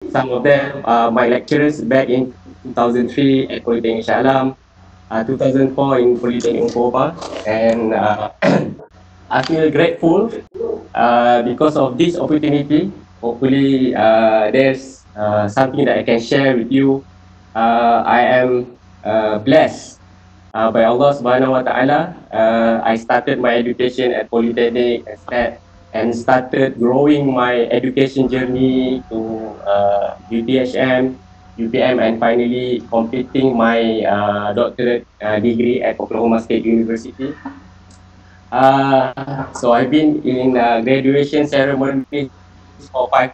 Some of them are my lecturers back in 2003 at Polytechnic Shah Alam, 2004 in Polytechnic Uncoba, and I feel grateful because of this opportunity. Hopefully, there's something that I can share with you. I am blessed by Allah Subhanahu Wa Taala. I started my education at Polytechnic and started growing my education journey to UTHM, UPM, and finally completing my doctorate degree at Oklahoma State University. So I've been in graduation ceremonies for 5 years.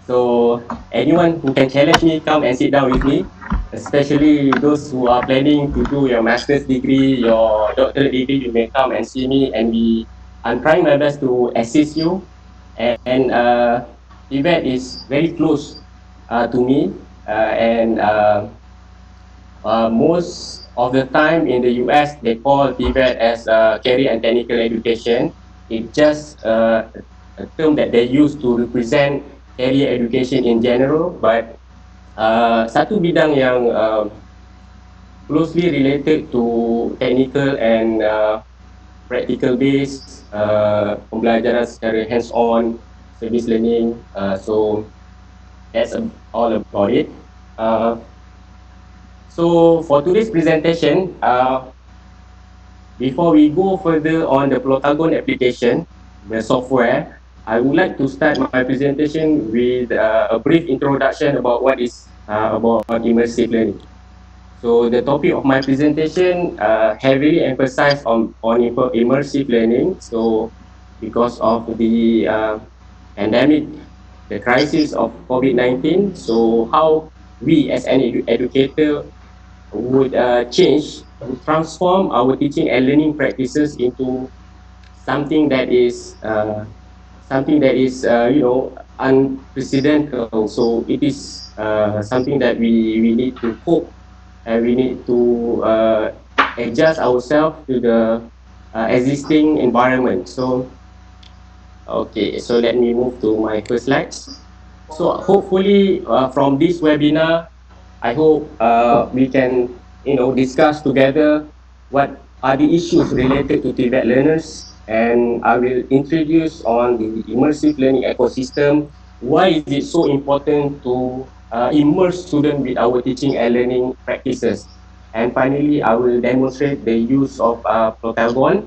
So anyone who can challenge me, come and sit down with me. Especially those who are planning to do your master's degree, your doctorate degree, you may come and see me, and I'm trying my best to assist you. And TVET is very close to me, and most of the time in the US, they call TVET as career and technical education. It's just a term that they use to represent career education in general, but satu bidang yang closely related to technical and practical based pembelajaran secara hands-on, service learning. So that's all about it. So for today's presentation, before we go further on the Plotagon application, the software, I would like to start my presentation with a brief introduction about what is about immersive learning. So the topic of my presentation heavily emphasized on immersive learning. So because of the pandemic, the crisis of COVID-19, so how we as an educator would change, transform our teaching and learning practices into something that is unprecedented. So it is something that we need to cope, and we need to adjust ourselves to the existing environment. So okay, so let me move to my first slides. So hopefully from this webinar, I hope we can discuss together what are the issues related to TVET learners, and I will introduce on the immersive learning ecosystem. Why is it so important to immerse students with our teaching and learning practices? And finally, I will demonstrate the use of Plotagon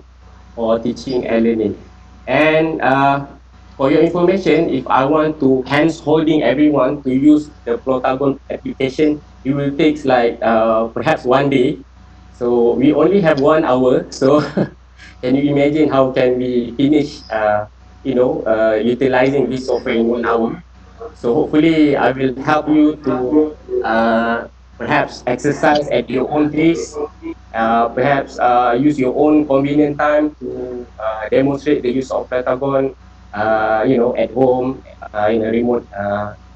for teaching and learning. And for your information, if I want to hands holding everyone to use the Plotagon application, it will take like perhaps one day. So we only have 1 hour. So can you imagine how can we finish, utilizing this software in 1 hour? So hopefully I will help you to perhaps exercise at your own pace, perhaps use your own convenient time to demonstrate the use of Pentagon, at home, in a remote,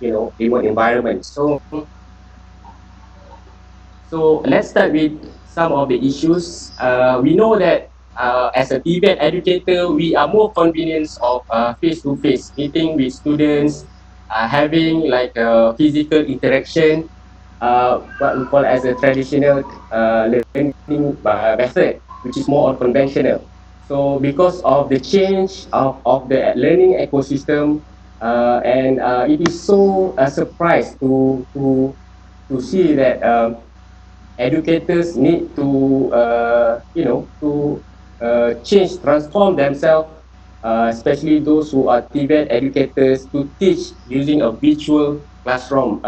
remote environment. So let's start with some of the issues. We know that as a TVET educator, we are more convenienced of face-to-face meeting with students, having like a physical interaction, what we call as a traditional learning method, which is more unconventional. So because of the change of the learning ecosystem, and it is so a surprise to see that educators need to change, transform themselves, especially those who are TVET educators, to teach using a virtual platform.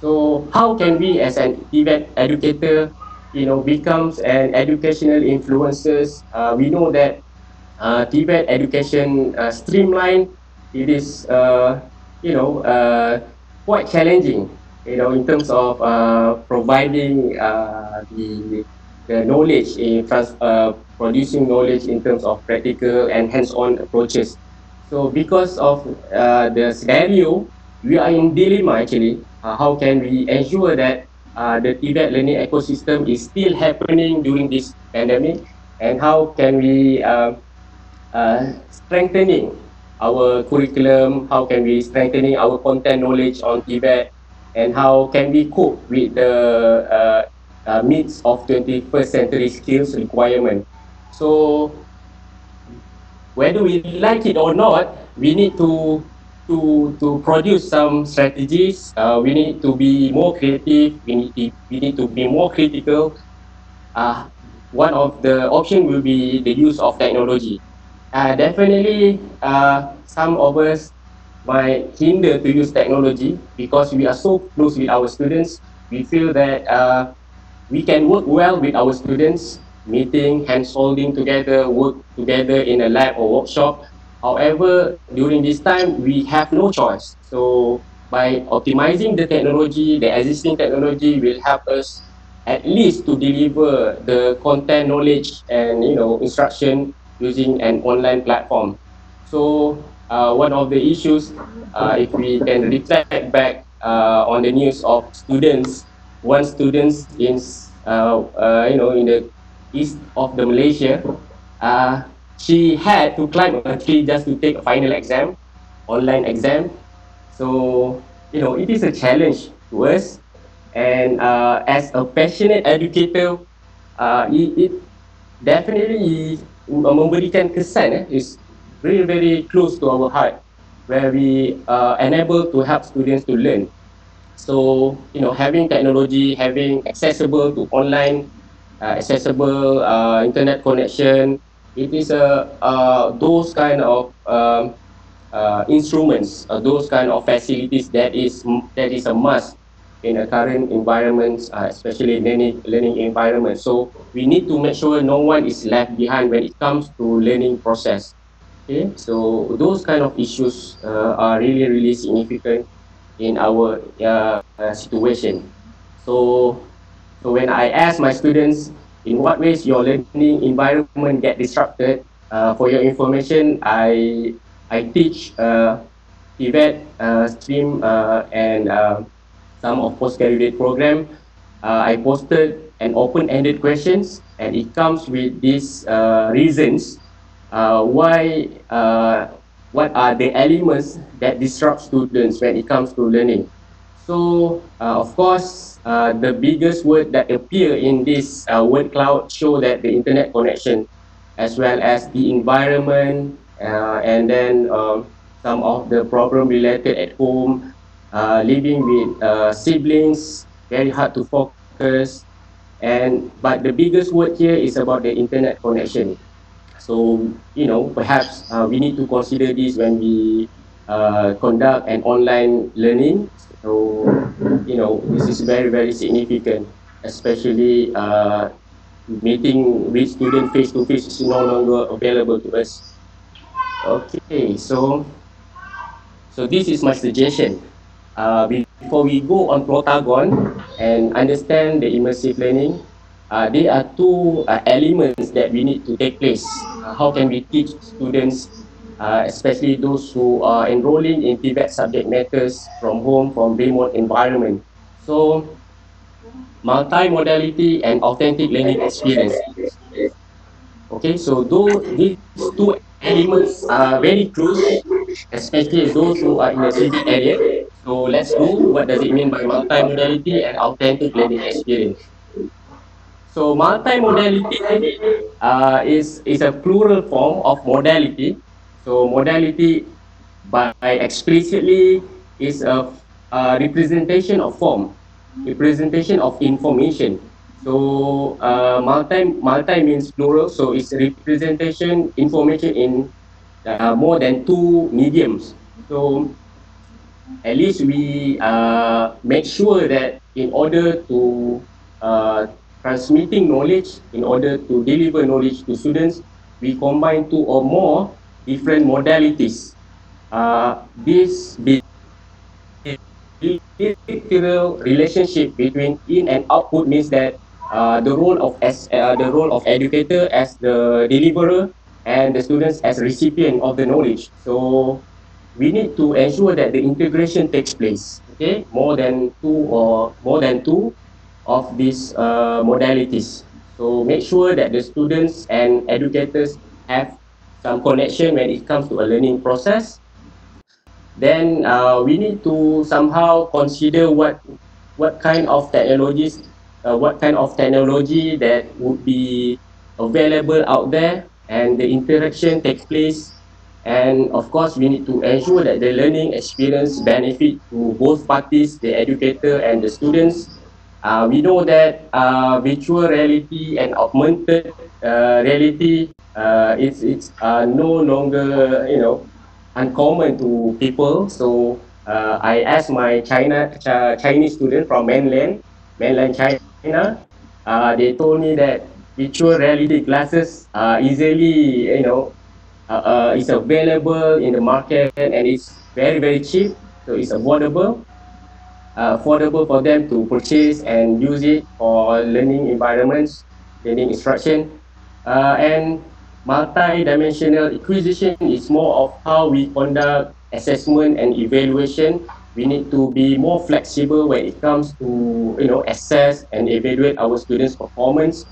So how can we as an TVET educator, becomes an educational influencers? We know that TVET education streamline, it is quite challenging, in terms of providing the knowledge in producing knowledge in terms of practical and hands-on approaches. So because of the scenario, we are in dilemma actually. How can we ensure that the TVET learning ecosystem is still happening during this pandemic, and how can we strengthening our curriculum, how can we strengthening our content knowledge on TVET, and how can we cope with the needs of 21st century skills requirement. So whether we like it or not, we need to produce some strategies. We need to be more creative. We need to be more critical. Uh, One of the option will be the use of technology. Definitely, some of us might hinder to use technology because we are so close with our students. We feel that we can work well with our students, meeting, hands holding together, work together in a lab or workshop. However, during this time, we have no choice. So by optimizing the technology, the existing technology will help us at least to deliver the content knowledge and instruction using an online platform. So one of the issues, if we can reflect back on the news of students, one student in in the east of the Malaysia, she had to climb a tree just to take a final exam, online exam. So it is a challenge to us, and as a passionate educator, it definitely memberikan kesan is very very close to our heart, where we enable to help students to learn. So having technology, having accessible to online, accessible internet connection, it is those kind of instruments, those kind of facilities that is a must in a current environment, especially learning environment. So we need to make sure no one is left behind when it comes to learning process. Okay, so those kind of issues are really really significant in our situation. So when I ask my students in what ways your learning environment get disrupted, for your information, I teach TVET stream and some of postgraduate program. I posted an open-ended questions, and it comes with these reasons why what are the elements that disrupt students when it comes to learning. So of course, the biggest word that appear in this word cloud show that the internet connection, as well as the environment, and then some of the problem related at home, living with siblings, very hard to focus. But the biggest word here is about the internet connection. So perhaps we need to consider this when we conduct an online learning. So this is very very significant, especially meeting with student face to face is no longer available to us. Okay, so this is my suggestion. Before we go on Plotagon and understand the immersive learning, there are two elements that we need to take place. How can we teach students, especially those who are enrolling in TVET subject matters from home, from remote environment? So, multimodality and authentic learning experience. Okay, so though these two elements are very close, especially those who are in the city area. So let's go. What does it mean by multimodality and authentic learning experience? So multimodality is a plural form of modality. So modality by explicitly is a representation of form, representation of information. So multi means plural, so it's representation information in more than two mediums. So at least we make sure that in order to uh, transmitting knowledge, in order to deliver knowledge to students, we combine two or more different modalities. This bilateral relationship between in and output means that the role of educator as the deliverer and the students as recipient of the knowledge. So we need to ensure that the integration takes place. Okay, more than two of these modalities. So make sure that the students and educators have some connection when it comes to a learning process. Then we need to somehow consider what kind of technologies, what kind of technology that would be available out there, and the interaction takes place. And of course, we need to ensure that the learning experience benefit to both parties, the educator and the students. We know that virtual reality and augmented reality, it's no longer, uncommon to people. So I asked my Chinese student from mainland China. They told me that virtual reality glasses easily, is available in the market, and it's very cheap. So it's affordable for them to purchase and use it for learning environments, learning instruction. And multi-dimensional acquisition is more of how we conduct assessment and evaluation. We need to be more flexible when it comes to, assess and evaluate our students' performance.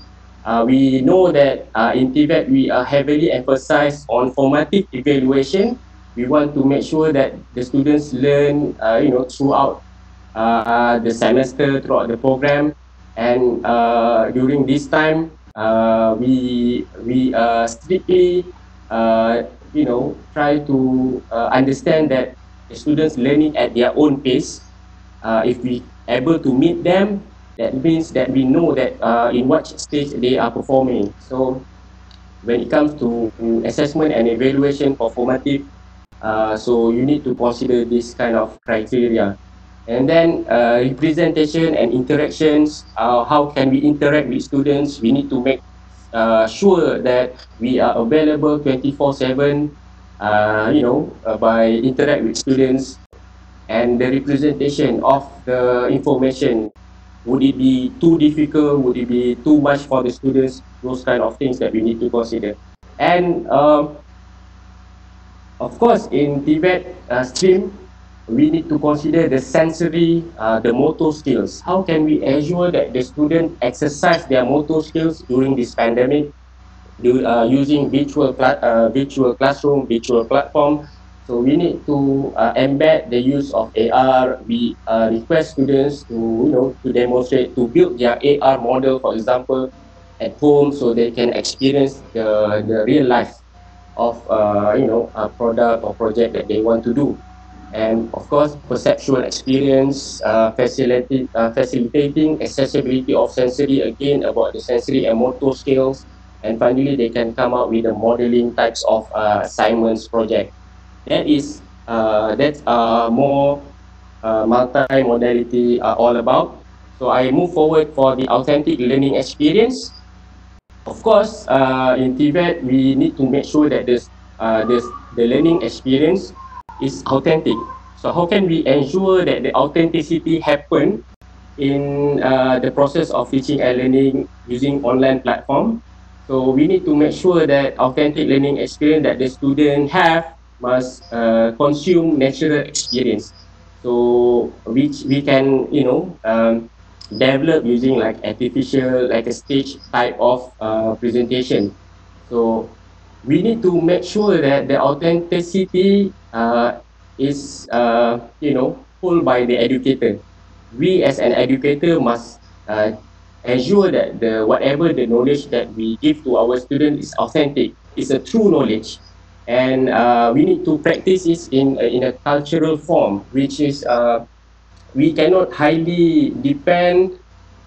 We know that in TVET we are heavily emphasized on formative evaluation. We want to make sure that the students learn, throughout the semester, throughout the program. And during this time, we strictly, try to understand that the students learning at their own pace. If we able to meet them, that means that we know that in what stage they are performing. So when it comes to assessment and evaluation for formative, so you need to consider this kind of criteria. And then representation and interactions, how can we interact with students? We need to make sure that we are available 24/7, by interact with students. And the representation of the information, would it be too difficult? Would it be too much for the students? Those kind of things that we need to consider. And of course, in TVET stream, we need to consider the sensory, the motor skills. How can we ensure that the student exercise their motor skills during this pandemic, using virtual classroom, virtual platform? So we need to embed the use of AR. We request students to, to demonstrate, to build their AR model, for example, at home, so they can experience the real life of, a product or project that they want to do. And of course, perceptual experience, facilitating accessibility of sensory, again about the sensory and motor skills. And finally, they can come up with the modeling types of assignments project. That's more multi-modality all about. So I move forward for the authentic learning experience. Of course, in TVET, we need to make sure that the learning experience is authentic. So how can we ensure that the authenticity happen in the process of teaching and learning using online platform? So we need to make sure that authentic learning experience that the student have must consume natural experience. So which we can, develop using like artificial, like a stage type of presentation. So we need to make sure that the authenticity is, pulled by the educator. We as an educator must ensure that the whatever the knowledge that we give to our student is authentic, is a true knowledge. And we need to practice this in a cultural form, which is we cannot highly depending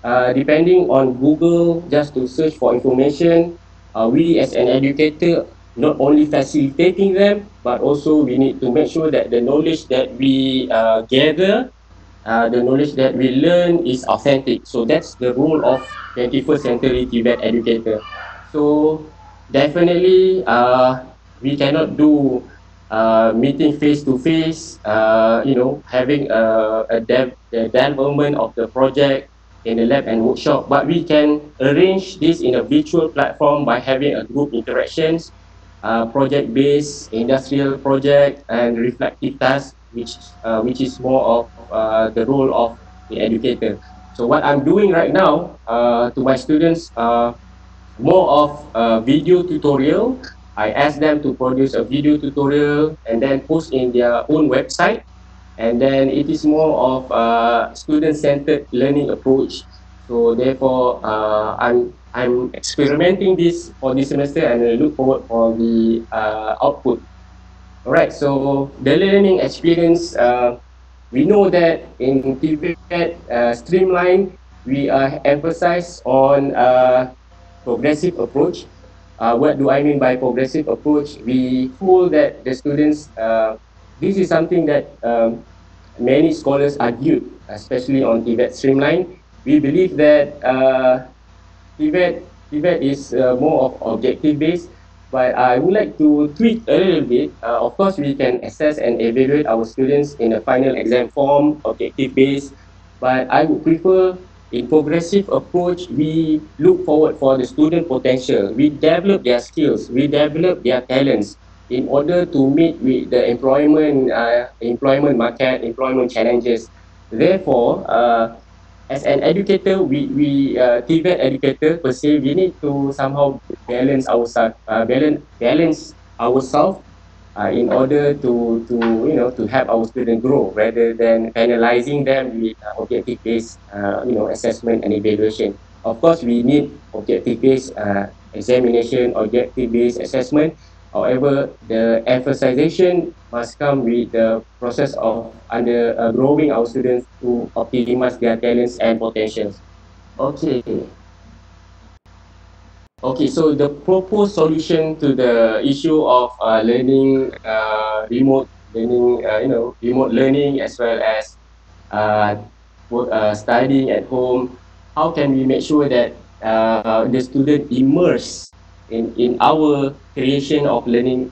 on Google just to search for information. We as an educator, not only facilitating them, but also we need to make sure that the knowledge that we gather, the knowledge that we learn is authentic. So that's the role of 21st century Tibet educator. So definitely we cannot do meeting face to face, having the development of the project in the lab and workshop, but we can arrange this in a virtual platform by having a group interactions, project-based industrial project, and reflective task, which is more of the role of the educator. So what I'm doing right now to my students, more of video tutorial. I ask them to produce a video tutorial and then post in their own website. And then it is more of a student-centered learning approach. So therefore, I'm experimenting this for this semester, and I look forward for the output. All right. So the learning experience, we know that in TVET streamline, we emphasize on progressive approach. What do I mean by progressive approach? We feel that the students, this is something that many scholars argued, especially on TVET streamline. We believe that TVET is more of objective based, but I would like to tweak a little bit. Of course, we can assess and evaluate our students in a final exam form, objective based, but I would prefer in progressive approach, we look forward for the student potential. We develop their skills, we develop their talents in order to meet with the employment market, employment challenges. Therefore, as an educator, we TVET educator per se, we need to somehow balance ourselves in order to to help our students grow rather than penalizing them with objective based assessment and evaluation. Of course, we need objective based examination, objective based assessment. However, the emphasization must come with the process of under growing our students to optimize their talents and potentials. Okay. Okay, so the proposed solution to the issue of remote learning, remote learning as well as uh, studying at home. How can we make sure that the student immerse in our creation of learning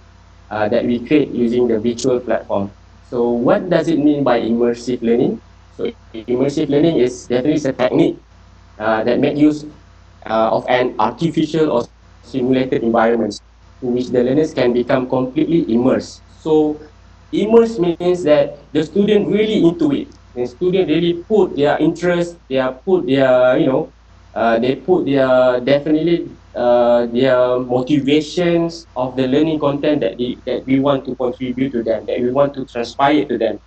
that we create using the virtual platform? So what does it mean by immersive learning? So immersive learning is definitely a technique that make use of an artificial or simulated environments to which the learners can become completely immersed. So immerse means that the student really into it. The student really put their interest, they put their definitely their motivations of the learning content that we want to contribute to them, that we want to transpire to them.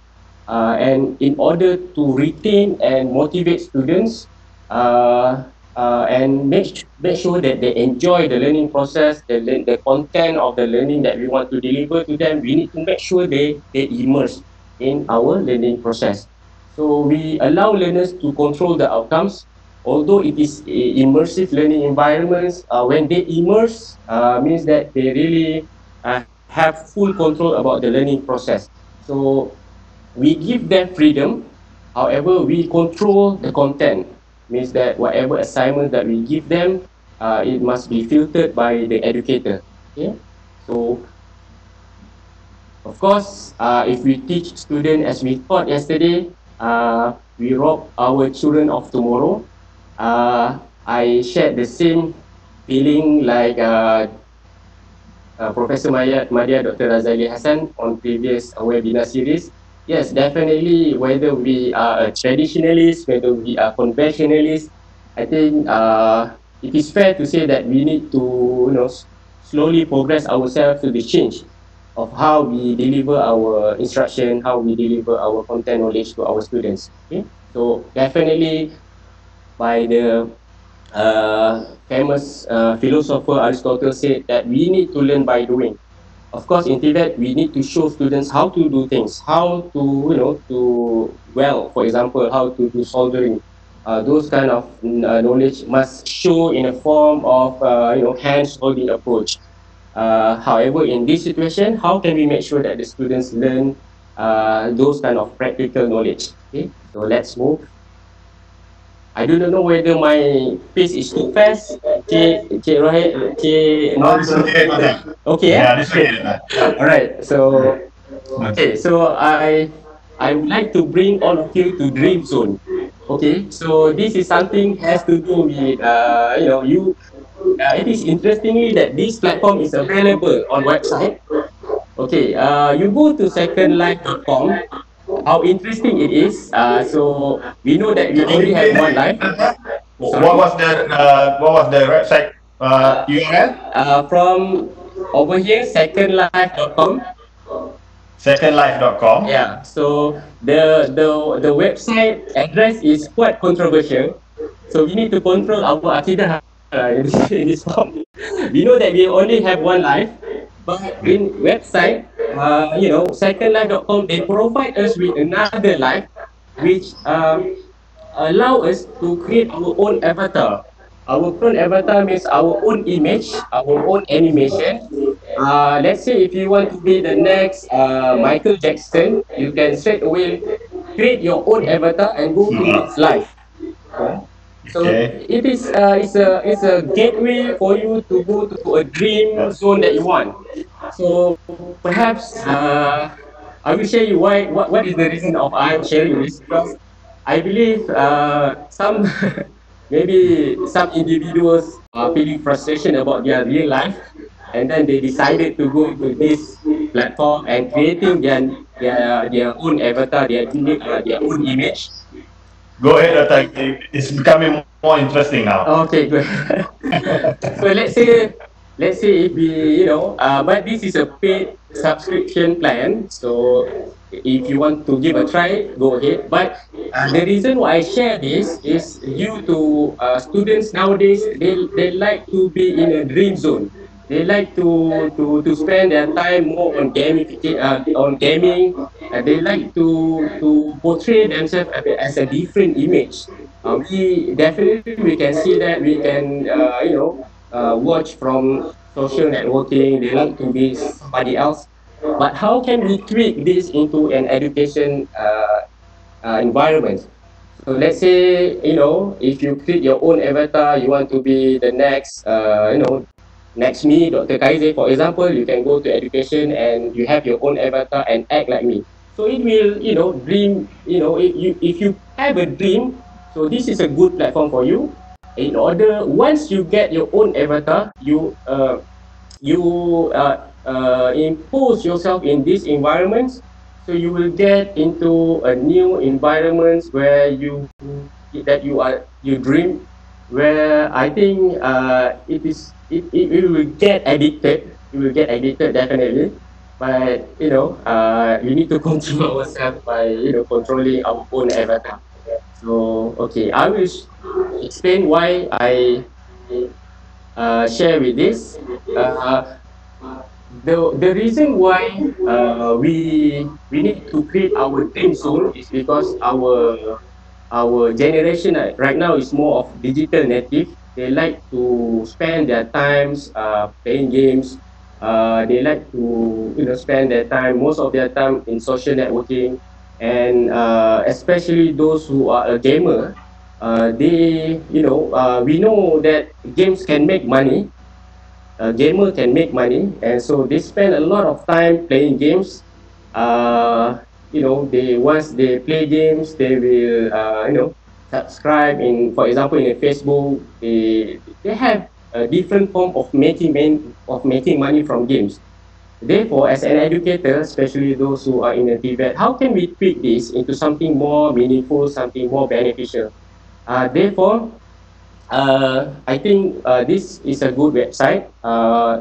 And in order to retain and motivate students and make sure that they enjoy the learning process, the content of the learning that we want to deliver to them, we need to make sure they immerse in our learning process. So we allow learners to control the outcomes, although it is immersive learning environments. When they immerse, means that they really have full control about the learning process. So we give them freedom, however, we control the content. Means that whatever assignment that we give them, it must be filtered by the educator. Okay, so of course, if we teach students as we taught yesterday, we rob our children of tomorrow. I shared the same feeling like Professor Madia Dr. Razali Hassan on previous webinar series. Yes, definitely, whether we are a traditionalist, whether we are conventionalist, I think it is fair to say that we need to slowly progress ourselves to the change of how we deliver our instruction, how we deliver our content knowledge to our students. Okay, so definitely by the famous philosopher Aristotle said that we need to learn by doing. Of course, in TVET, we need to show students how to do things, how to, for example, how to do soldering. Those kind of knowledge must show in a form of, hands-holding approach. However, in this situation, how can we make sure that the students learn those kind of practical knowledge? Okay, so let's move. I do not know whether my pace is too fast. Cik Rohit, Cik Norma. Okay, yeah, this way. All right. So, okay. So I would like to bring all of you to Dream Zone. Okay. So this is something has to do with you. It is interestingly that this platform is available on website. Okay. You go to secondlife.com. How interesting it is. So we know that we only have one life. What was the website URL? From over here, secondlife.com. Secondlife.com. Yeah. So the website address is quite controversial. So we need to control our akidah in this form. We know that we only have one life, but in website, secondlife.com, they provide us with another life, which allow us to create our own avatar. Our own avatar means our own image, our own animation. Let's say if you want to be the next Michael Jackson, you can straight away create your own avatar and go to his life. Okay. So Okay. it is it's a gateway for you to go to a dream zone that you want. So perhaps I will share you what is the reason of I'm sharing this, because I believe some maybe some individuals are feeling frustration about their real life, and then they decided to go to this platform and creating their own avatar, their own image. Go ahead, Attack. It's becoming more interesting now. Okay, good. So let's say if we, but this is a paid subscription plan. So if you want to give a try, go ahead. But the reason why I share this is due to students nowadays. They like to be in a dream zone. They like to spend their time more on on gaming. They like to portray themselves as a different image. We definitely we can see that we can watch from social networking. They like to be somebody else, but how can we tweak this into an education environment? So let's say if you create your own avatar, you want to be the next next me, Dr. Kaiser, for example. You can go to education and you have your own avatar and act like me. So it will dream. If you have a dream, so this is a good platform for you. In order, once you get your own avatar, you impose yourself in these environments, so you will get into a new environments where you dream, where I think it will get addicted. You will get addicted definitely, but we need to control ourselves by controlling our own avatar. So okay, I will explain why I share with this. Uh, the reason why we need to create our dream zone is because our generation right now is more of digital native. They like to spend their times playing games. They like to spend their time, most of their time, in social networking, and especially those who are a gamer. We know that games can make money. A gamer can make money, and so they spend a lot of time playing games. They once they play games, they will subscribe in, for example, in a Facebook. They have a different form of making money from games. Therefore, as an educator, especially those who are in a TVET, how can we tweak this into something more meaningful, something more beneficial? Therefore, I think this is a good website.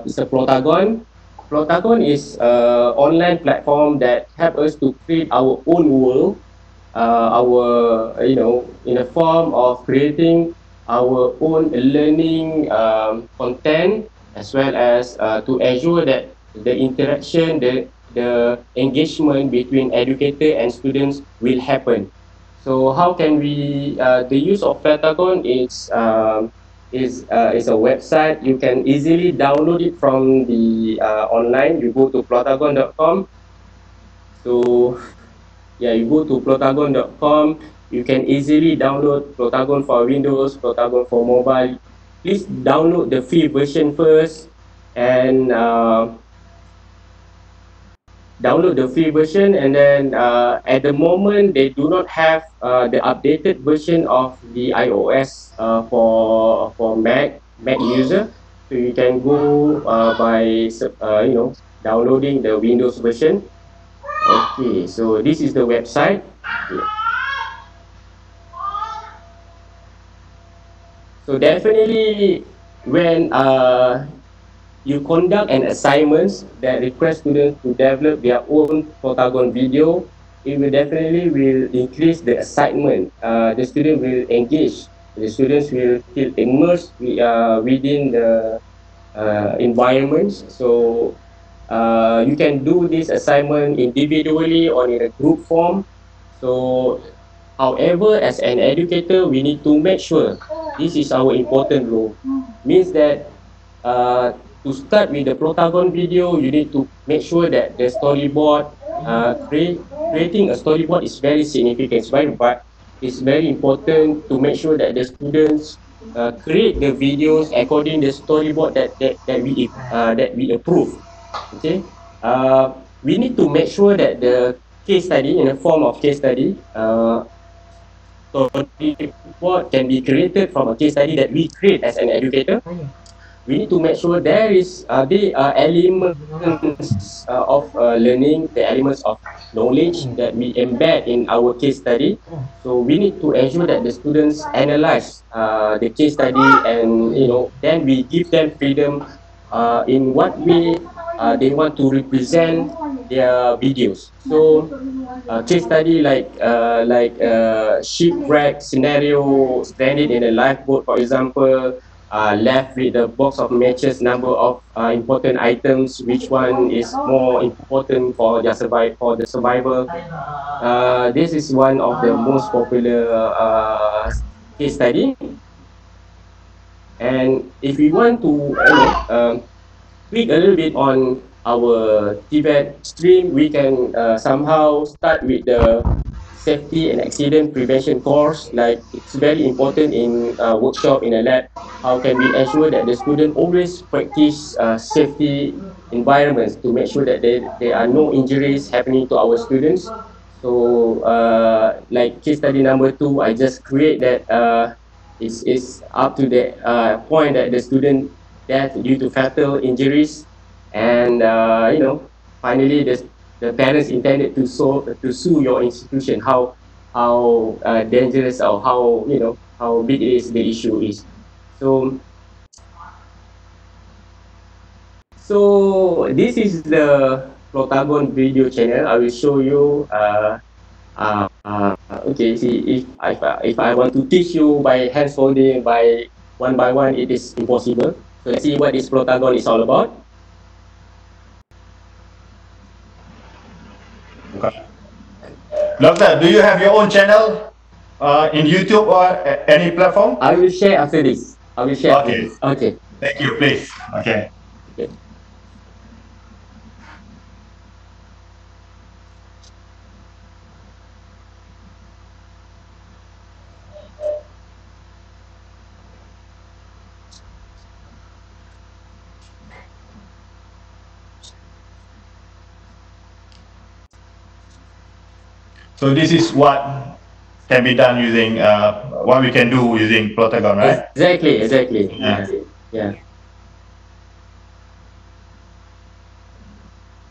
It's a Plotagon. Plotagon is an online platform that help us to create our own world. In a form of creating our own learning content, as well as to ensure that the interaction, the engagement between educator and students will happen. So how can we? The use of Pentagon is a website. You can easily download it from the online. You go to plotagon.com. So yeah, you go to plotagon.com. You can easily download Plotagon for Windows, Plotagon for mobile. Please download the free version first, and and then at the moment they do not have the updated version of the iOS for Mac user. So you can go by downloading the Windows version. Okay, so this is the website. Yeah. So definitely when you conduct an assignments that request students to develop their own Plotagon video, it will definitely will increase the excitement. The student will engage. The students will feel immersed within the environments. So you can do this assignment individually or in a group form. So, however, as an educator, we need to make sure this is our important role. Means that uh, to start with the Plotagon video, you need to make sure that the storyboard, creating a storyboard is very significant. It's very important to make sure that the students create the videos according the storyboard that we approve. Okay, we need to make sure that the case study in the form of case study, storyboard can be created from a case study that we create as an educator. We need to make sure there are elements of learning, the elements of knowledge that we embed in our case study. So we need to ensure that the students analyze the case study, and then we give them freedom in what way they want to represent their videos. So case study like shipwreck scenario, stranded in a lifeboat, for example, left with a box of matches, number of important items, which one is more important for the survival. This is one of the most popular case study. And if we want to tweak a little bit on our TVET stream, we can somehow start with the safety and accident prevention course. Like, it's very important in workshop in a lab. How can we ensure that the student always practice safety environments to make sure that there are no injuries happening to our students. So like case study number 2, I just create that is up to the point that the student death due to fatal injuries, and finally the parents intended to sue your institution. How dangerous, or how big is the issue is. So this is the Plotagon video channel. I will show you. Okay, see, if I want to teach you by hand holding by one, it is impossible. So let's see what this Plotagon is all about. Okay. Doctor, do you have your own channel in YouTube or any platform? I will share after this. I will share. Okay. Okay. Thank you, please. Okay. Okay. So this is what can be done using what we can do using Plotagon, right? Exactly. Yeah.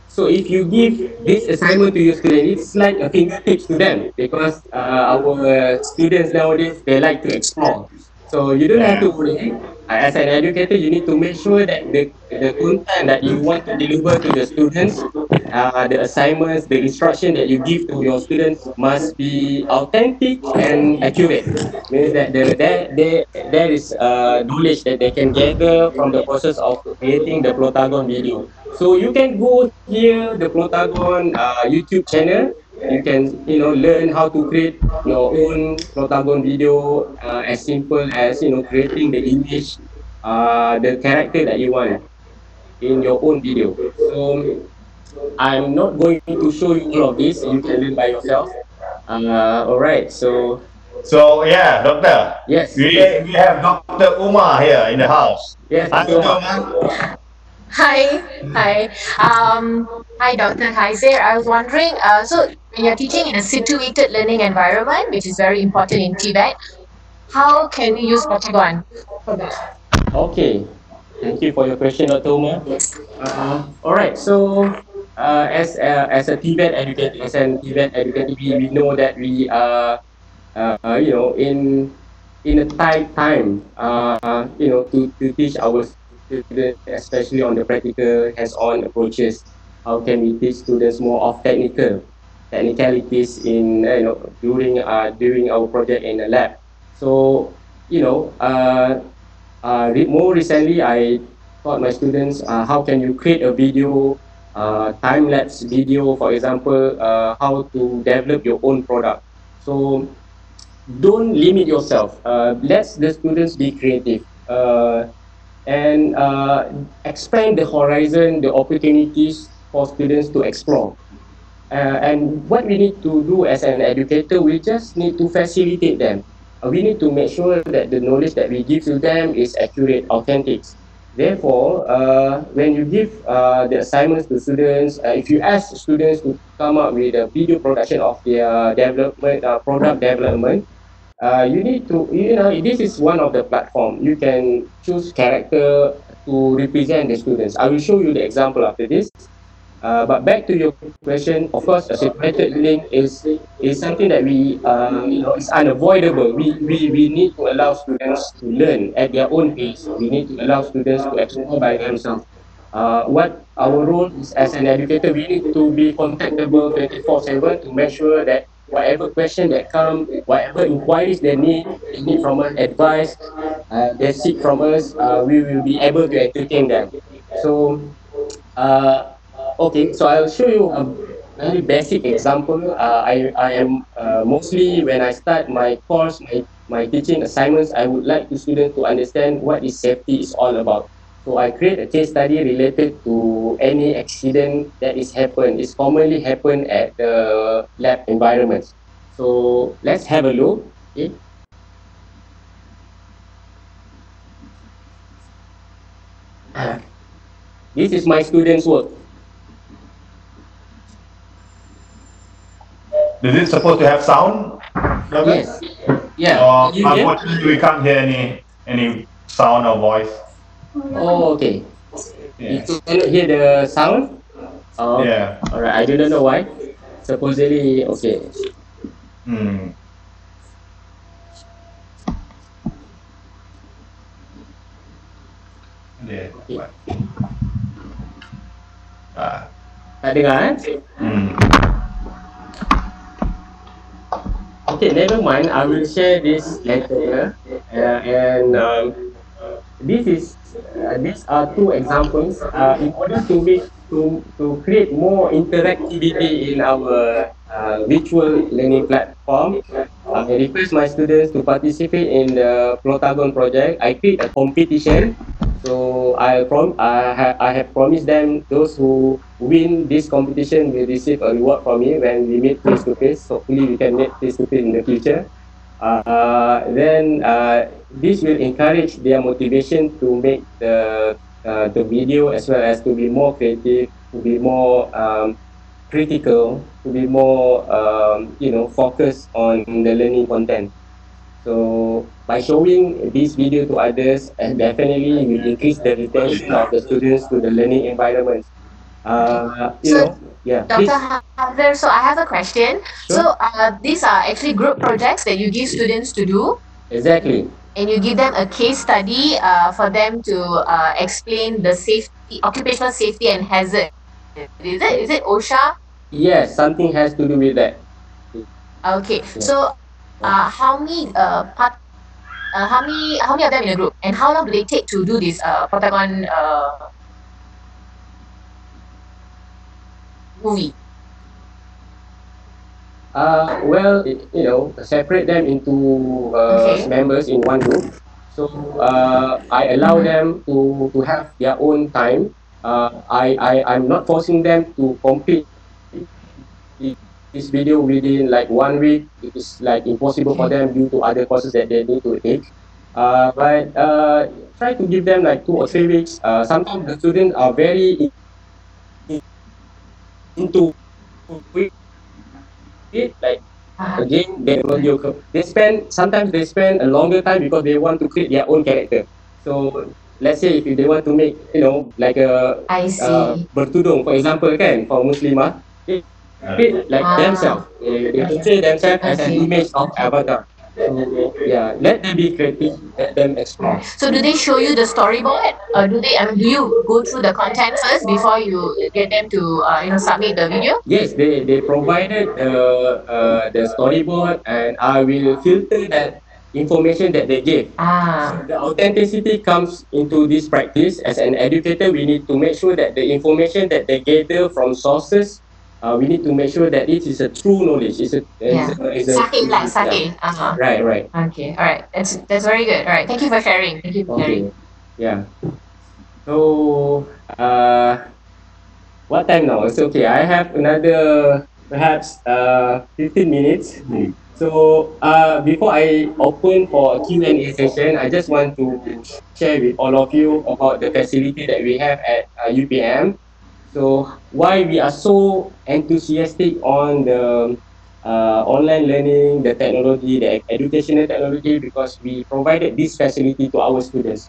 So if you give this assignment to your student, it's like a fingertips to them, because our students nowadays, they like to explore. So you don't have to worry. As an educator, you need to make sure that the content that you want to deliver to the students, the assignments, the instruction that you give to your students must be authentic and accurate. Means that there is knowledge that they can gather from the process of creating the Plotagon video. So you can go here, the Plotagon YouTube channel. You can learn how to create your own Plotagon video, as simple as creating the image, the character that you want in your own video. So I'm not going to show you all of this. You can learn by yourself. All right. So yeah, doctor. yes, We have Dr. Uma here in the house. yes. Hi, So, Dr. Uma. Hi, Dr. Kaiser. I was wondering, so when you're teaching in a situated learning environment, which is very important in TVET, how can we use Plotagon for that? okay. Thank you for your question, Dr. Uma. All right. So, as a TVET educator, we know that we are, in a tight time, to teach our students, especially on the practical hands-on approaches. How can we teach students more of technicalities in during our project in the lab? So more recently, I taught my students how can you create a video, time-lapse video, for example, how to develop your own product. So don't limit yourself. Let the students be creative and expand the horizon, the opportunities for students to explore. And what we need to do as an educator, we just need to facilitate them. We need to make sure that the knowledge that we give to them is accurate, authentic. Therefore, when you give the assignments to students, if you ask students to come up with a video production of their development, product development, you need to, this is one of the platform. You can choose character to represent the students. I will show you the example after this. But back to your question, of course, situated learning is something that is unavoidable. We need to allow students to learn at their own pace. We need to allow students to explore by themselves. What our role is as an educator, we need to be contactable 24/7 to make sure that whatever question that come, whatever inquiries they need from us, advice, they seek from us, we will be able to entertain them. So okay, so I'll show you a very basic example. I am mostly when I start my course, my teaching assignments, I would like the students to understand what is safety is all about. So I create a case study related to any accident that is commonly happen at the lab environments. So let's have a look. Okay. This is my students' work. Is it supposed to have sound? Yes. Yeah. Unfortunately, we can't hear any sound or voice. Oh, okay. Yeah. You cannot hear the sound? Oh, Yeah. all right. I don't know why. Supposedly, okay. Yeah. Okay. Tak dengar kan? Okay, never mind. I will share this later. And these are two examples. In order to create more interactivity in our virtual learning platform, I request my students to participate in the Plotagon project. I create a competition. So I have promised them those who win this competition will receive a reward from me when we meet face to face. Hopefully we can meet face to face in the future. Then this will encourage their motivation to make the video as well as to be more creative, to be more critical, to be more focused on the learning content. So by showing this video to others, definitely will increase the retention of the students to the learning environment. Yeah, Dr. please. Hafir, so I have a question. Sure. So these are actually group projects that you give students to do. Exactly. And you give them a case study for them to explain the safety, occupational safety and hazard. Is it OSHA? Yes, something has to do with that. Okay, so how many how many of them in a group, and how long do they take to do this Plotagon movie? Well, separate them into members in one group. So I allow them to have their own time. I'm not forcing them to complete this video within like 1 week. It is like impossible for them due to other courses that they need to take. But try to give them like 2 or 3 weeks. Sometimes the students are very into it, like again sometimes they spend a longer time because they want to create their own character. So let's say if they want to make like a I see. bertudung, for example, kan, for Muslimah, they create like themselves. They portray themselves as an image of avatar. So yeah, let them be creative, let them explore. So do they show you the storyboard, or do they? I mean, do you go through the content first before you get them to submit the video? Yes, they provided the storyboard, and I will filter that information that they gave. Ah. So the authenticity comes into this practice. As an educator, we need to make sure that the information that they gather from sources, we need to make sure that it is a true knowledge. Yeah. Sake like sake. Right, right. Okay. All right. That's very good. All right. Thank you for sharing. Thank you for sharing. Okay. Yeah. So what time now? It's okay. I have another perhaps 15 minutes. So before I open for a Q&A session, I just want to share with all of you about the facility that we have at UPM. So why we are so enthusiastic on the online learning, the technology, the educational technology, because we provided this facility to our students.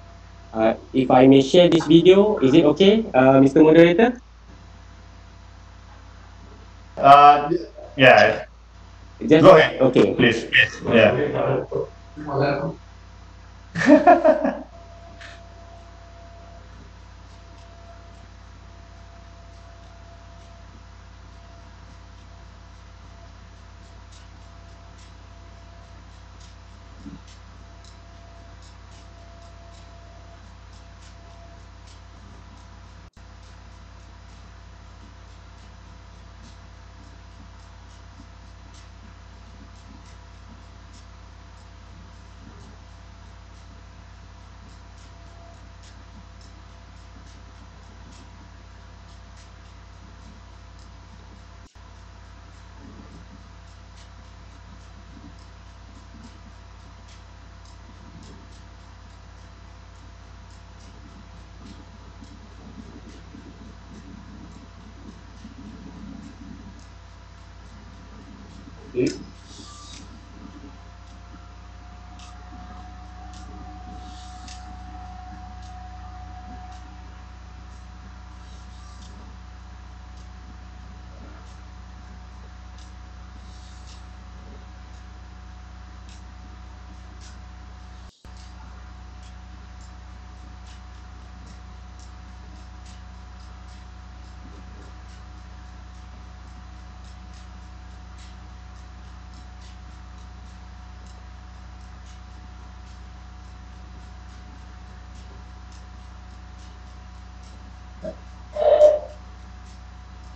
If I may share this video, is it okay, Mr. Moderator? Yeah. Just, Go ahead. okay. Please. Yeah.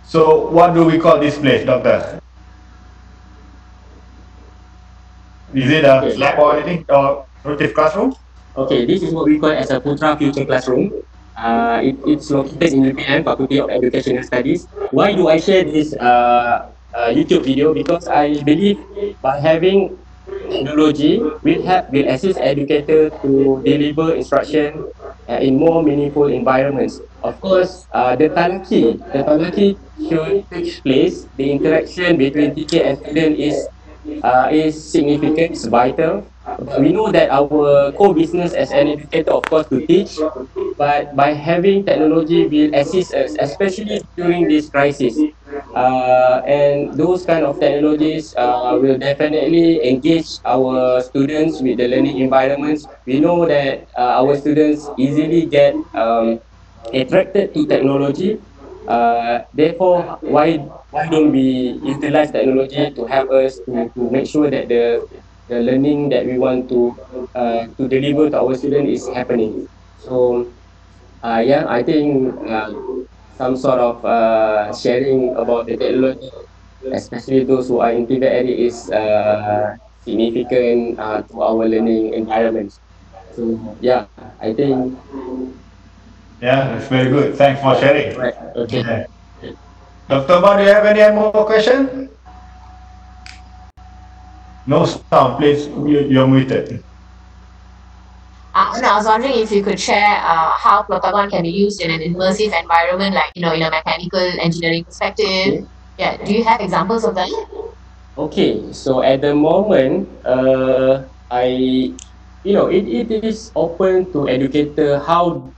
So what do we call this place, doctor? Is it a lab or anything, or rotative classroom? Okay, this is what we call as a Putra Future Classroom. It's located in UPM, Faculty of Educational Studies. Why do I share this YouTube video? Because I believe by having technology will assist educators to deliver instruction in more meaningful environments. Of course, the talaki should take place. The interaction between teacher and student is significant, is vital. But we know that our core business as an educator, of course, to teach. But by having technology will assist us, especially during this crisis. And those kind of technologies will definitely engage our students with the learning environments. We know that our students easily get attracted to technology. Therefore, why don't we utilize technology to help us to make sure that the learning that we want to deliver to our student is happening. So yeah, I think some sort of sharing about the technology, especially those who are in TVET area, is significant to our learning environments. So yeah, I think. Yeah, that's very good. Thanks for sharing. Right. Okay. Yeah. Dr. Ma, do you have any more question? No sound, please. You're muted. No, I was wondering if you could share how Plotagon can be used in an immersive environment, like in a mechanical engineering perspective. Okay. Yeah, do you have examples of that? Okay. So at the moment, it is open to educator how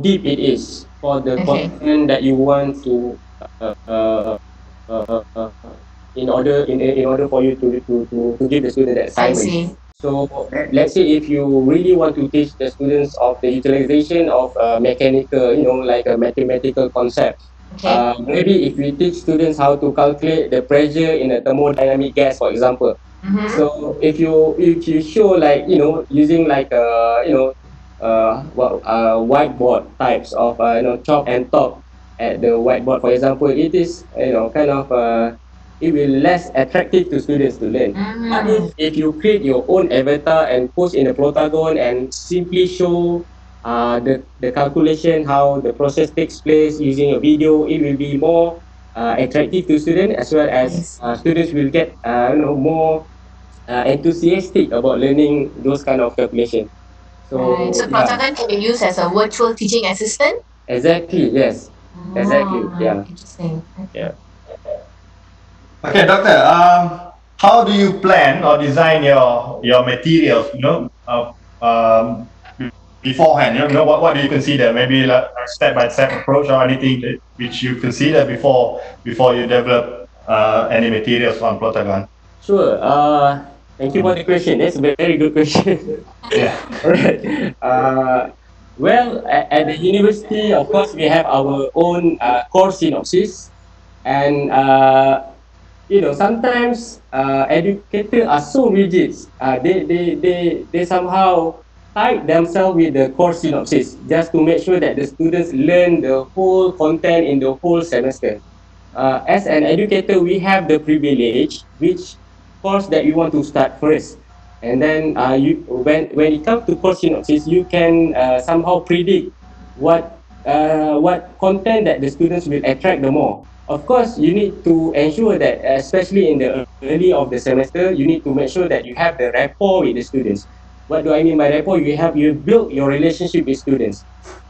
deep it is for the Okay. content that you want to uh, uh, in order for you to give the student that I assignment. see. So let's say if you really want to teach the students of the utilization of mechanical, like a mathematical concept, Okay. maybe if we teach students how to calculate the pressure in a thermodynamic gas, for example. Mm-hmm. So if you show, like, using like whiteboard types of chalk and talk at the whiteboard, for example, it is kind of it will less attractive to students to learn. But Mm. if you create your own avatar and post in the Plotagon and simply show the calculation, how the process takes place using a video, it will be more attractive to students, as well as Yes. students will get more enthusiastic about learning those kind of calculation. Right. So So yeah, Plotagon can be used as a virtual teaching assistant. exactly, yes, exactly, Oh, yeah, interesting. Okay. yeah. Okay, doctor. How do you plan or design your materials? Beforehand. What do you consider? Maybe like step by step approach or anything which you consider before you develop any materials on Plotagon. Sure. Thank you for the question. That's a very good question. Yeah. All right. Well, at the university, of course, we have our own course synopsis, and sometimes educators are so rigid. They somehow tie themselves with the course synopsis just to make sure that the students learn the whole content in the whole semester. As an educator, we have the privilege which course that you want to start first, and then when it comes to course synopsis, you can somehow predict what content that the students will attract the more. Of course, you need to ensure that, especially in the early of the semester, you need to make sure that you have the rapport with the students. What do I mean by rapport? You build your relationship with students.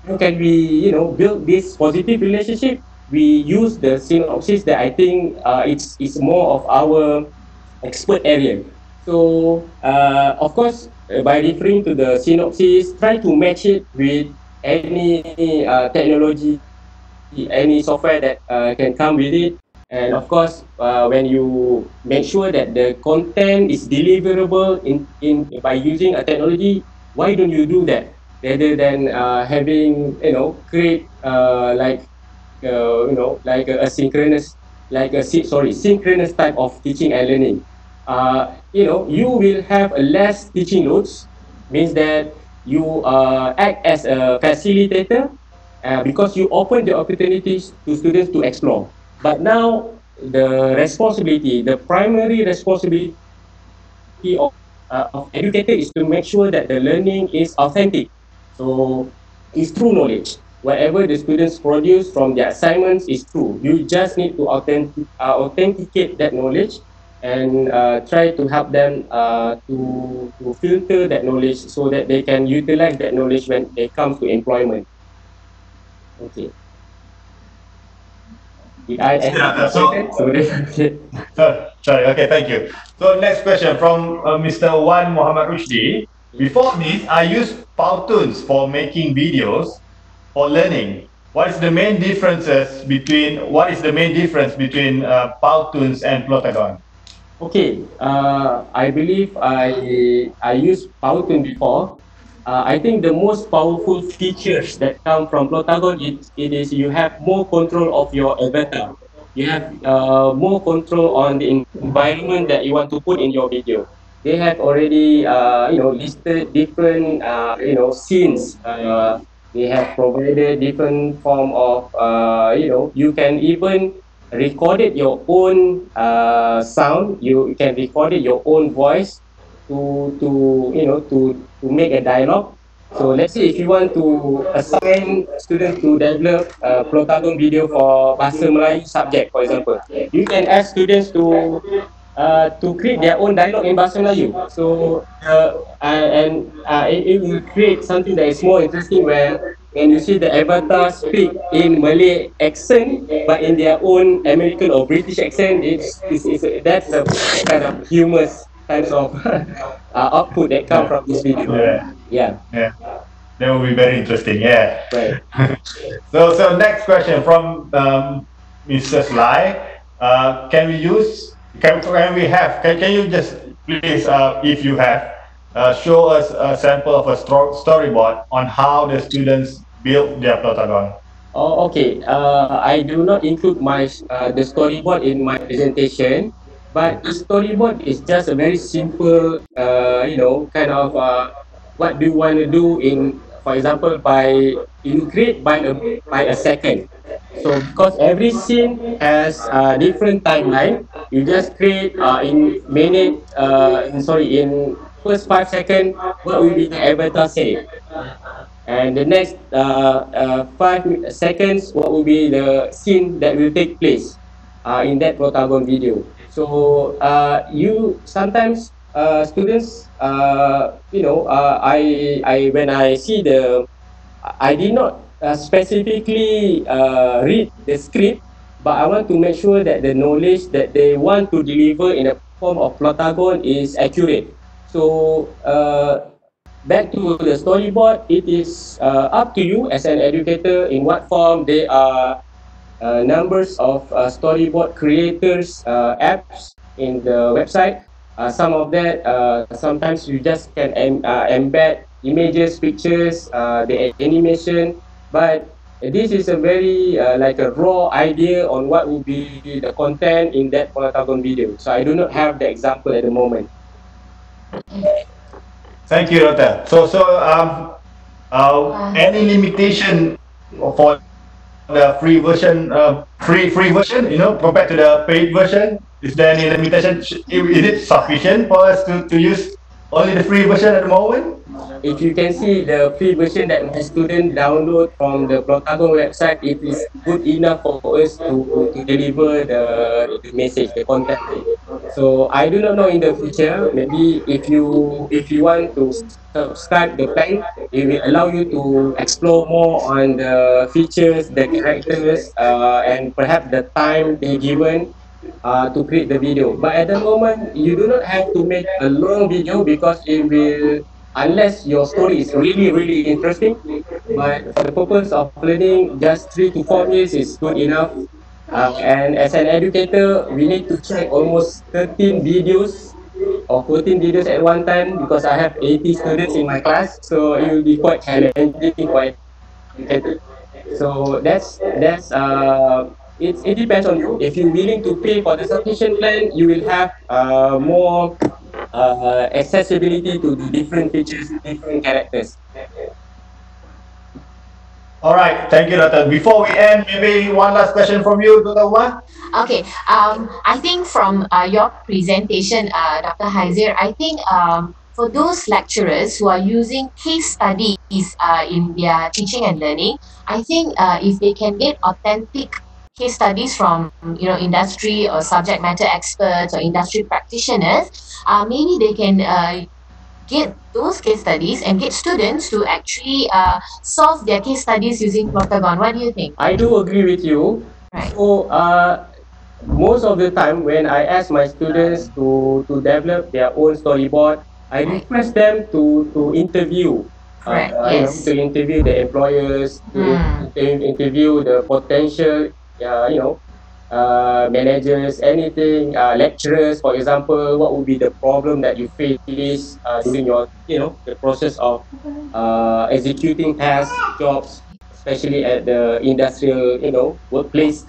How can we, build this positive relationship? We use the synopsis that I think it's more of our expert area. So of course, by referring to the synopsis, try to match it with any technology, any software that can come with it. And of course, when you make sure that the content is deliverable in by using a technology, why don't you do that rather than having create like a synchronous, synchronous type of teaching and learning. You will have a less teaching loads, means that you act as a facilitator, because you open the opportunities to students to explore. But now the primary responsibility of educator is to make sure that the learning is authentic. So it's true knowledge. Whatever the students produce from their assignments is true. You just need to authenticate that knowledge, and try to help them to filter that knowledge so that they can utilize that knowledge when they come to employment. Okay. Did I answer Yeah. your question? So okay. Sorry. Okay. Thank you. So next question from Mr. Wan Muhammad Rushdi. Before this, I used Powtoons for making videos for learning. What is the main difference between Powtoons and Plotagon? Okay, I believe I used Powtoon before. I think the most powerful features that come from Plotagon, it is you have more control of your avatar. You have more control on the environment that you want to put in your video. They have already listed different scenes. They have provided different form of you can even recorded your own sound. You can record it your own voice to make a dialogue. So let's say if you want to assign students to develop a Plotagon video for Bahasa Melayu subject, for example, you can ask students to create their own dialogue in Bahasa Melayu. So it will create something that is more interesting, where when you see the avatar speak in Malay accent but in their own American or British accent, that's a kind of humorous types of output that come from this video. Yeah. Yeah, Yeah. That will be very interesting. Yeah. right. So next question from Mrs. Lai. Can we use Can you just please, if you have, show us a sample of a storyboard on how the students build their Plotagon? Oh, okay. I do not include my the storyboard in my presentation, but the storyboard is just a very simple, kind of what do you want to do in, for example, by you create by a second. So because every scene has a different timeline, you just create in first 5 seconds, what will be the avatar say? And the next 5 seconds, what will be the scene that will take place in that Plotagon video. So you sometimes students, I when I see I did not specifically read the script, but I want to make sure that the knowledge that they want to deliver in a form of Plotagon is accurate. So back to the storyboard, it is up to you as an educator in what form. There are numbers of storyboard creators apps in the website. Some of that, sometimes you just can embed images, pictures, the animation, but this is a very like a raw idea on what will be the content in that Pentagon video. So I do not have the example at the moment. Thank you, Dr. Any limitation for the free version, free version, compared to the paid version? Is there any limitation? Is it sufficient for us to use only the free version at the moment? If you can see the free version that my student download from the Plotagon website, it is good enough for us to deliver the message, the content. So I do not know in the future, maybe if you want to subscribe the plan, it will allow you to explore more on the features, the characters, and perhaps the time they given to create the video. But at the moment, you do not have to make a long video because it will, unless your story is really, really interesting. But for the purpose of learning, just 3 to 4 minutes is good enough. And as an educator, we need to check almost 13 videos or 14 videos at one time because I have 80 students in my class. So it will be quite challenging for educator. So it depends on you. If you're willing to pay for the subscription plan, you will have more accessibility to the different features, different characters. All right, thank you, Dr. Before we end, maybe one last question from you, Dr. Wan. Okay. I think from your presentation, Dr. Haizir, I think for those lecturers who are using case studies in their teaching and learning, I think if they can get authentic case studies from industry or subject matter experts or industry practitioners, maybe they can get those case studies and get students to actually solve their case studies using Plotagon. What do you think? I do agree with you. Right. So most of the time when I ask my students to develop their own storyboard, I request them to interview. Yes. To interview the employers, to interview the potential, managers, anything, lecturers, for example, what would be the problem that you face during your, the process of executing tasks, jobs, especially at the industrial, workplace.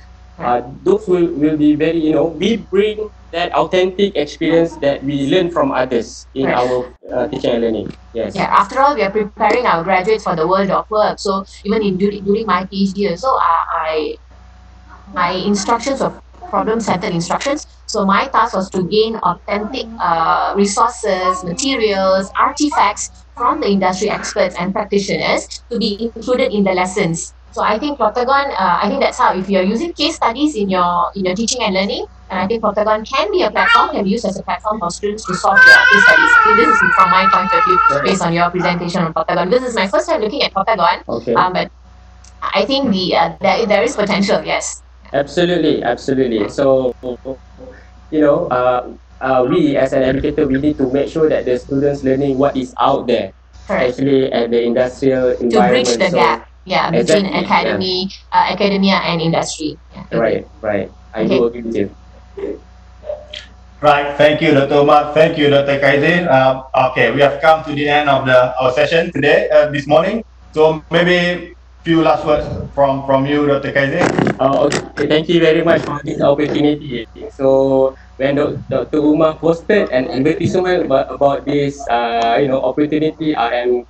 Those will be very, we bring that authentic experience that we learn from others in our teaching and learning. Yes. Yeah. After all, we are preparing our graduates for the world of work. So even during my PhD, also my instructions were problem-centered instructions. So my task was to gain authentic resources, materials, artifacts from the industry experts and practitioners to be included in the lessons. So I think Plotagon, I think that's how, if you're using case studies in your teaching and learning, and I think Plotagon can be a platform, can be used as a platform for students to solve their case studies. I think this is from my point of view, based on your presentation on Plotagon. This is my first time looking at Plotagon, but I think there is potential, yes. Absolutely. So, we as an educator, we need to make sure that the students learning what is out there, especially at the industrial environment. To bridge the gap, between academia and industry. Yeah. Right. I do agree with you. Right. Thank you, Dr. Umar. Thank you, Dr. Kaizi. Okay, we have come to the end of our session today, this morning. So maybe few last words from you, Dr. Kaizi. Okay, thank you very much for this opportunity. So when Dr. Umar posted an advertisement about this, opportunity, I am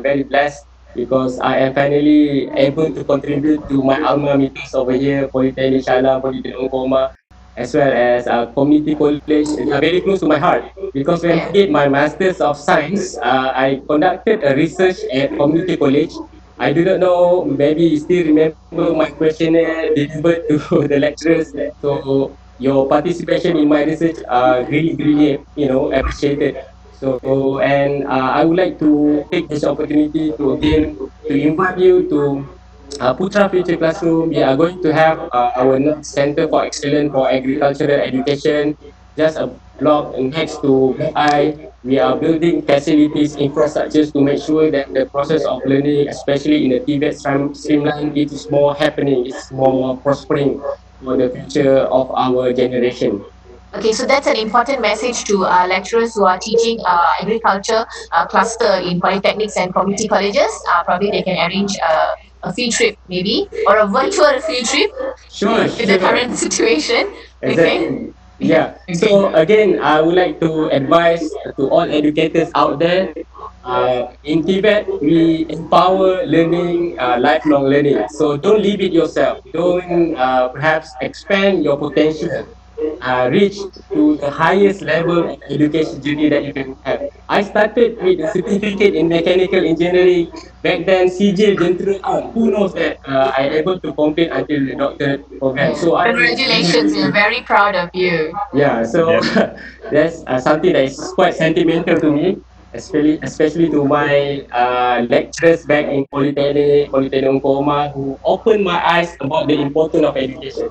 very blessed because I am finally able to contribute to my alma mater over here, Polytechnic Shala, Polytechnic Ongkoma, as well as community college. They are very close to my heart because when I Yeah. did my Masters of Science, I conducted a research at community college. I do not know, maybe you still remember my questionnaire delivered to the lecturers. So your participation in my research really, really, appreciated. So, and I would like to take this opportunity to again to invite you to Putra Future Classroom. We are going to have our next Center for Excellence for Agricultural Education, just a block next to BI. We are building facilities, infrastructures to make sure that the process of learning, especially in the TVET streamline, it is more happening, it's more prospering for the future of our generation. Okay, so that's an important message to lecturers who are teaching agriculture cluster in polytechnics and community colleges. Probably they can arrange a field trip, maybe, or a virtual field trip Sure, with the sure. current situation. Okay. Exactly. Yeah. So again, I would like to advise to all educators out there. In Tibet, we empower learning, lifelong learning. So don't leave it yourself. Don't perhaps expand your potential. Reach to the highest level of education journey that you can have. I started with a certificate in mechanical engineering. Back then, CJ Gentry, who knows that I able to complete until the doctorate program. So I am really, Congratulations, we're really, very proud of you. yeah. So Yeah. that's something that is quite sentimental to me, especially to my lecturers back in Polytechnic Ongkoma, who opened my eyes about the importance of education.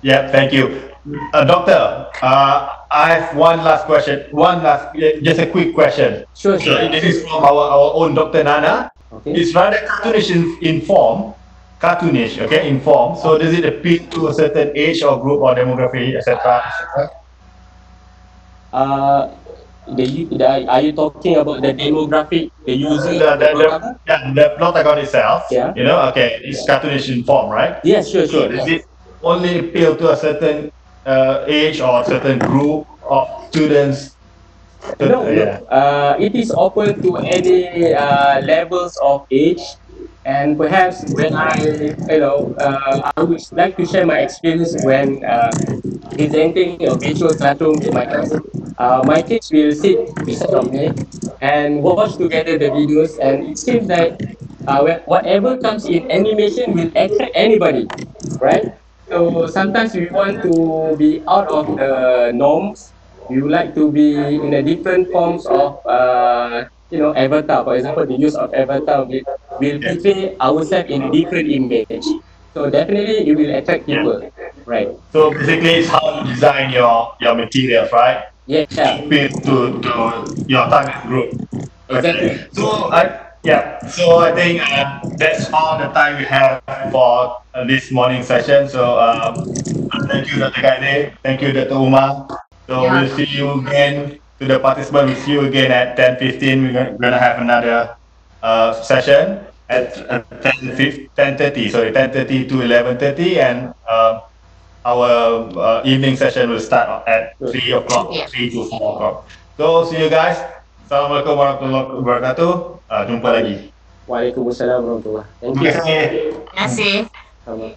Yeah, thank you. Doctor, I have one last question. Just a quick question. Sure, sure. This is from our own Dr. Nana. Okay. It's rather cartoonish in form. Cartoonish, okay, in form. So does it appeal to a certain age or group or demography, etc., etc.? Uh, are you talking about the demographic, the user of the Plotagon? Yeah, the Plotagon itself, Yeah. okay, it's cartoonish in form, right? Yes, sure, So sure. does Yeah. it only appeal to a certain age or certain group of students? No, no. Yeah. It is open to any levels of age, and perhaps when I would like to share my experience when presenting a virtual classroom in my class. My kids will sit beside of me and watch together the videos, and it seems that whatever comes in animation will attract anybody, right? So sometimes we want to be out of the norms. We would like to be in a different forms of avatar. For example, the use of avatar will Yeah. portray ourselves in a different image. So definitely it will attract Yeah. people, right? So basically, it's how you design your materials, right? To Yeah, appeal to your target group. exactly. Okay. So I think that's all the time we have for this morning session. So thank you, Dr. Gaide. Thank you, Dr. Umar. So Yeah. we'll see you again to the participant. We'll see you again at 10:15. We're gonna have another session at 10:30. Sorry, 10:30 to 11:30, and our evening session will start at 3 o'clock, Yeah. 3 to 4 o'clock. So see you guys. Assalamualaikum warahmatullahi wabarakatuh. Jumpa lagi. Waalaikumsalam warahmatullahi. Thank Terima you. kasih. Terima kasih. Sama.